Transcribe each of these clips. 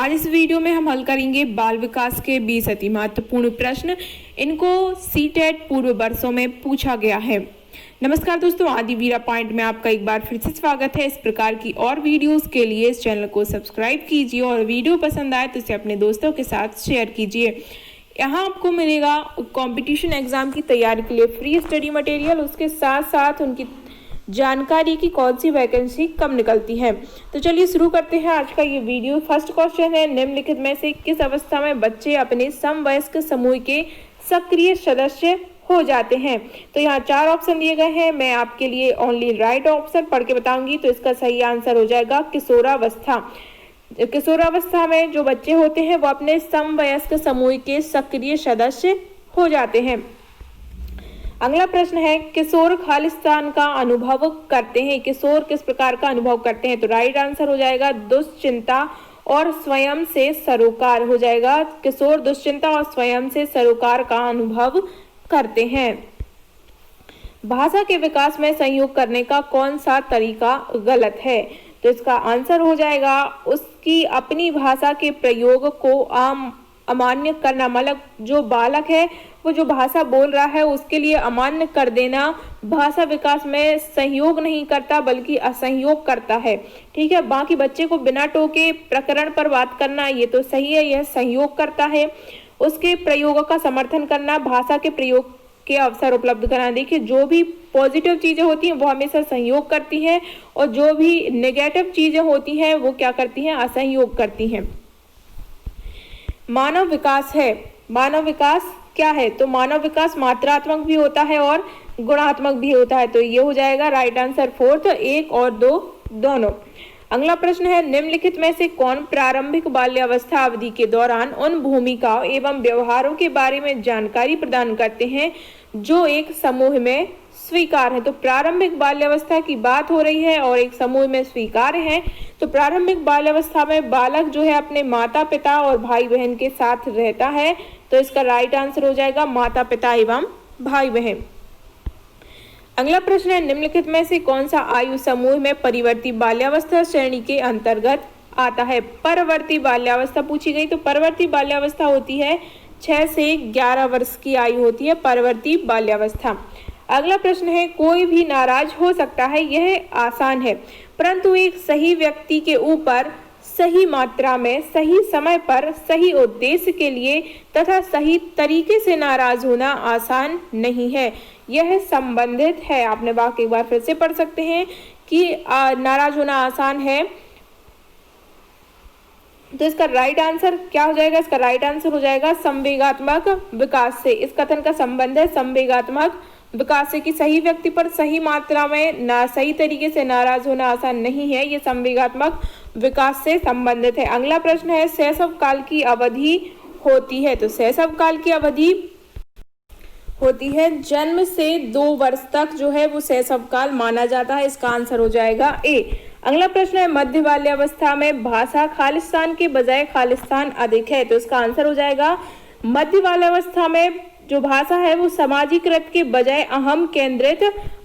आज इस वीडियो में हम हल करेंगे बाल विकास के 20 अति महत्वपूर्ण प्रश्न। इनको सीटेट पूर्व वर्षों में पूछा गया है। नमस्कार दोस्तों, आदिवीरा पॉइंट में आपका एक बार फिर से स्वागत है। इस प्रकार की और वीडियोस के लिए इस चैनल को सब्सक्राइब कीजिए और वीडियो पसंद आए तो इसे अपने दोस्तों के साथ शेयर कीजिए। यहाँ आपको मिलेगा कंपटीशन एग्जाम की तैयारी के लिए फ्री स्टडी मटेरियल, उसके साथ साथ उनकी जानकारी की कौन सी वैकेंसी कब निकलती है। तो चलिए शुरू करते हैं आज का ये वीडियो। फर्स्ट क्वेश्चन है, निम्नलिखित में से किस अवस्था में बच्चे अपने समवयस्क समूह के सक्रिय सदस्य हो जाते हैं। तो यहाँ 4 ऑप्शन दिए गए हैं, मैं आपके लिए ओनली राइट ऑप्शन पढ़ के बताऊंगी। तो इसका सही आंसर हो जाएगा किशोरावस्था। किशोरावस्था में जो बच्चे होते हैं वो अपने समवयस्क समूह के सक्रिय सदस्य हो जाते हैं। अगला प्रश्न है, किशोर खालिस्तान का अनुभव करते हैं। किशोर किस प्रकार का अनुभव करते हैं। तो राइट आंसर हो जाएगा दुश्चिंता और स्वयं से सरोकार हो जाएगा। किशोर दुश्चिंता और स्वयं से सरोकार का अनुभव करते हैं। भाषा के विकास में सहयोग करने का कौन सा तरीका गलत है। तो इसका आंसर हो जाएगा उसकी अपनी भाषा के प्रयोग को अमान्य करना। मतलब जो बालक है वो जो भाषा बोल रहा है उसके लिए अमान्य कर देना भाषा विकास में सहयोग नहीं करता बल्कि असहयोग करता है। ठीक है, बाकी बच्चे को बिना टोके प्रकरण पर बात करना ये तो सही है, यह सहयोग करता है। उसके प्रयोगों का समर्थन करना, भाषा के प्रयोग के अवसर उपलब्ध कराना। देखिए, जो भी पॉजिटिव चीजें होती हैं वो हमेशा सहयोग करती हैं और जो भी नेगेटिव चीजें होती हैं वो क्या करती हैं, असहयोग करती हैं। मानव विकास है, मानव विकास क्या है। तो मानव विकास मात्रात्मक भी होता है और गुणात्मक भी होता है। तो ये हो जाएगा राइट आंसर फोर्थ, 1 और 2 दोनों। अगला प्रश्न है, निम्नलिखित में से कौन प्रारंभिक बाल्यावस्था अवधि के दौरान उन भूमिकाओं एवं व्यवहारों के बारे में जानकारी प्रदान करते हैं जो एक समूह में स्वीकार है। तो प्रारंभिक बाल्यावस्था की बात हो रही है और एक समूह में स्वीकार्य है। तो प्रारंभिक बाल्यावस्था में बालक जो है अपने माता पिता और भाई बहन के साथ रहता है। तो इसका राइट आंसर हो जाएगा माता पिता एवं भाई बहन। अगला प्रश्न है, निम्नलिखित में से कौन सा आयु समूह में परिवर्ती बाल्यावस्था श्रेणी के अंतर्गत आता है। परवर्ती बाल्यावस्था पूछी गई। तो परवर्ती बाल्यावस्था होती है 6 से 11 वर्ष की आयु होती है परवर्ती बाल्यावस्था। अगला प्रश्न है, कोई भी नाराज हो सकता है, यह आसान है, परंतु एक सही व्यक्ति के ऊपर सही मात्रा में सही समय पर सही उद्देश्य के लिए तथा सही तरीके से नाराज होना आसान नहीं है। यह संबंधित है। आपने वाक्य एक बार फिर से पढ़ सकते हैं कि नाराज होना आसान है। तो इसका राइट आंसर क्या हो जाएगा। इसका राइट आंसर हो जाएगा संवेगात्मक विकास से। इस कथन का संबंध है संवेगात्मक विकास से कि सही व्यक्ति पर सही मात्रा में सही तरीके से नाराज होना आसान नहीं है, ये संवेगात्मक विकास से संबंधित है। अगला प्रश्न है, शैशव काल की अवधि होती है। तो शैशव काल की अवधि होती है जन्म से 2 वर्ष तक जो है वो शैशव काल माना जाता है। इसका आंसर हो जाएगा ए। अगला प्रश्न है, मध्य बाल्यावस्था में भाषा खालिस्तान के बजाय खालिस्तान अधिक है। तो इसका आंसर हो जाएगा मध्य बाल्यावस्था में जो भाषा है वो समाजीकृत के बजाय अहम केंद्रित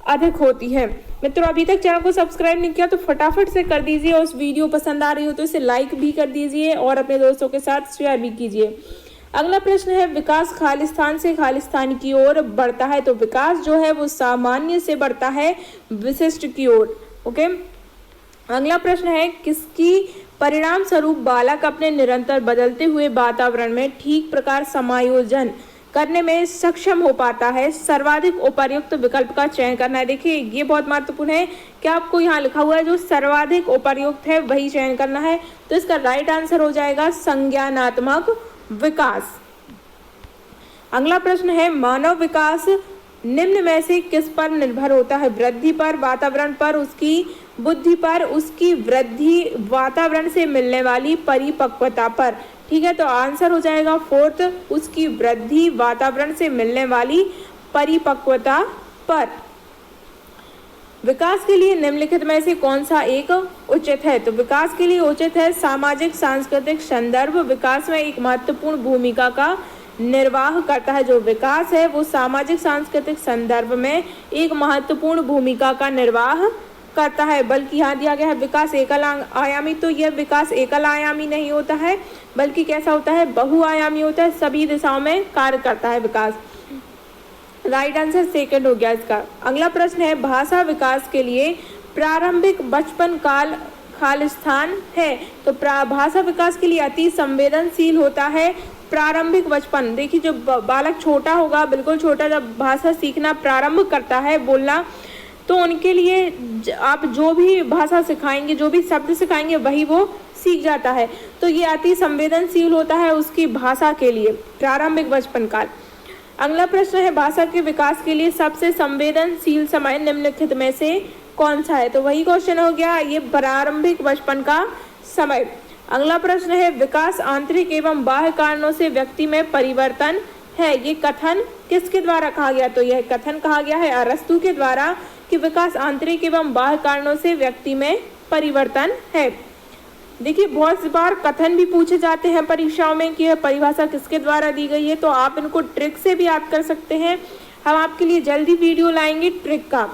अधिक होती है। मित्रों, अभी तक चैनल को सब्सक्राइब नहीं किया तो फटाफट से कर दीजिए और उस वीडियो पसंद आ रही हो तो इसे लाइक भी कर दीजिए और अपने दोस्तों के साथ शेयर भी कीजिए। अगला प्रश्न है, विकास खालिस्तान से खालिस्तान की ओर बढ़ता है। तो विकास जो है वो सामान्य से बढ़ता है विशिष्ट की ओर। ओके, अगला प्रश्न है, किसकी परिणाम स्वरूप बालक अपने निरंतर बदलते हुए वातावरण में ठीक प्रकार समायोजन करने में सक्षम हो पाता है। सर्वाधिक उपर्युक्त विकल्प का चयन करना है। देखिए, ये बहुत महत्वपूर्ण है कि आपको यहाँ लिखा हुआ है जो सर्वाधिक उपर्युक्त है वही चयन करना है। तो इसका राइट आंसर हो जाएगा संज्ञानात्मक विकास। अगला प्रश्न है, मानव विकास निम्न में से किस पर निर्भर होता है। वृद्धि पर, वातावरण पर, उसकी बुद्धि पर, उसकी वृद्धि वातावरण से मिलने वाली परिपक्वता पर। ठीक है, तो आंसर हो जाएगा फोर्थ, उसकी वृद्धि वातावरण से मिलने वाली परिपक्वता पर। विकास के लिए निम्नलिखित में से कौन सा एक उचित है। तो विकास के लिए उचित है सामाजिक सांस्कृतिक संदर्भ विकास में एक महत्वपूर्ण भूमिका का निर्वाह करता है। जो विकास है वो सामाजिक सांस्कृतिक संदर्भ में एक महत्वपूर्ण भूमिका का निर्वाह करता है, बल्कि यहाँ दिया गया है विकास एकल आयामी, तो यह विकास एकल आयामी नहीं होता है, बल्कि कैसा होता है, बहुआयामी होता है, सभी दिशाओं में कार्य करता है विकास। राइट आंसर सेकंड हो गया इसका। अगला प्रश्न है, भाषा विकास के लिए प्रारंभिक बचपन काल खाल स्थान है, तो भाषा विकास के लिए अति संवेदनशील होता है प्रारंभिक बचपन। देखिए जब बालक छोटा होगा, बिल्कुल छोटा, जब भाषा सीखना प्रारंभ करता है, बोलना, तो उनके लिए आप जो भी भाषा सिखाएंगे, जो भी शब्द सिखाएंगे, वही वो सीख जाता है। तो ये अति संवेदनशील होता है उसकी भाषा के लिए प्रारंभिक बचपन काल। अगला प्रश्न है, भाषा के विकास के लिए सबसे संवेदनशील समय निम्नलिखित में से कौन सा है, तो वही क्वेश्चन हो गया ये प्रारंभिक बचपन का समय। अगला प्रश्न है, विकास आंतरिक एवं बाह्य कारणों से व्यक्ति में परिवर्तन है, ये कथन किसके द्वारा कहा गया, तो यह कथन कहा गया है अरस्तु के द्वारा कि विकास आंतरिक एवं बाह्य कारणों से व्यक्ति में परिवर्तन है। देखिए बहुत बार कथन भी पूछे जाते हैं परीक्षाओं में कि यह परिभाषा किसके द्वारा दी गई है, तो आप इनको ट्रिक से भी याद कर सकते हैं। हम आपके लिए जल्दी वीडियो लाएंगे ट्रिक का।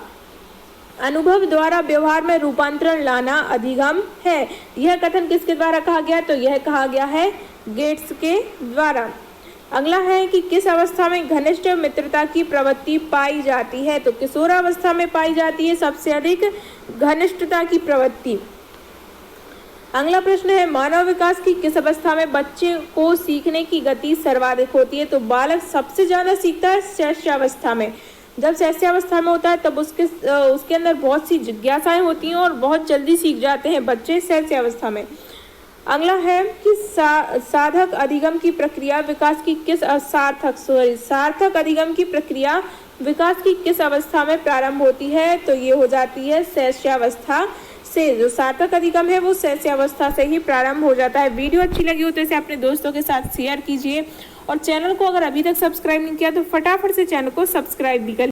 अनुभव द्वारा व्यवहार में रूपांतरण लाना अधिगम है, यह कथन किसके द्वारा कहा गया, तो यह कहा गया है गेट्स के द्वारा। अगला है कि किस अवस्था में घनिष्ठ मित्रता की प्रवृत्ति पाई जाती है, तो किशोरावस्था में पाई जाती है सबसे अधिक घनिष्ठता की प्रवृत्ति। अगला प्रश्न है, मानव विकास की किस अवस्था में बच्चे को सीखने की गति सर्वाधिक होती है, तो बालक सबसे ज्यादा सीखता है शैशवावस्था में। जब शैशवावस्था में होता है तब उसके अंदर बहुत सी जिज्ञासाएं होती हैं और बहुत जल्दी सीख जाते हैं बच्चे शैशवावस्था में। अगला है कि सार्थक अधिगम की प्रक्रिया विकास की किस सार्थक अधिगम की प्रक्रिया विकास की किस अवस्था में प्रारंभ होती है, तो ये हो जाती है शैशवावस्था से। जो सार्थक अधिगम है वो शैशवावस्था से ही प्रारंभ हो जाता है। वीडियो अच्छी लगी हो तो इसे अपने दोस्तों के साथ शेयर कीजिए और चैनल को अगर अभी तक सब्सक्राइब नहीं किया तो फटाफट से चैनल को सब्सक्राइब भी करिए।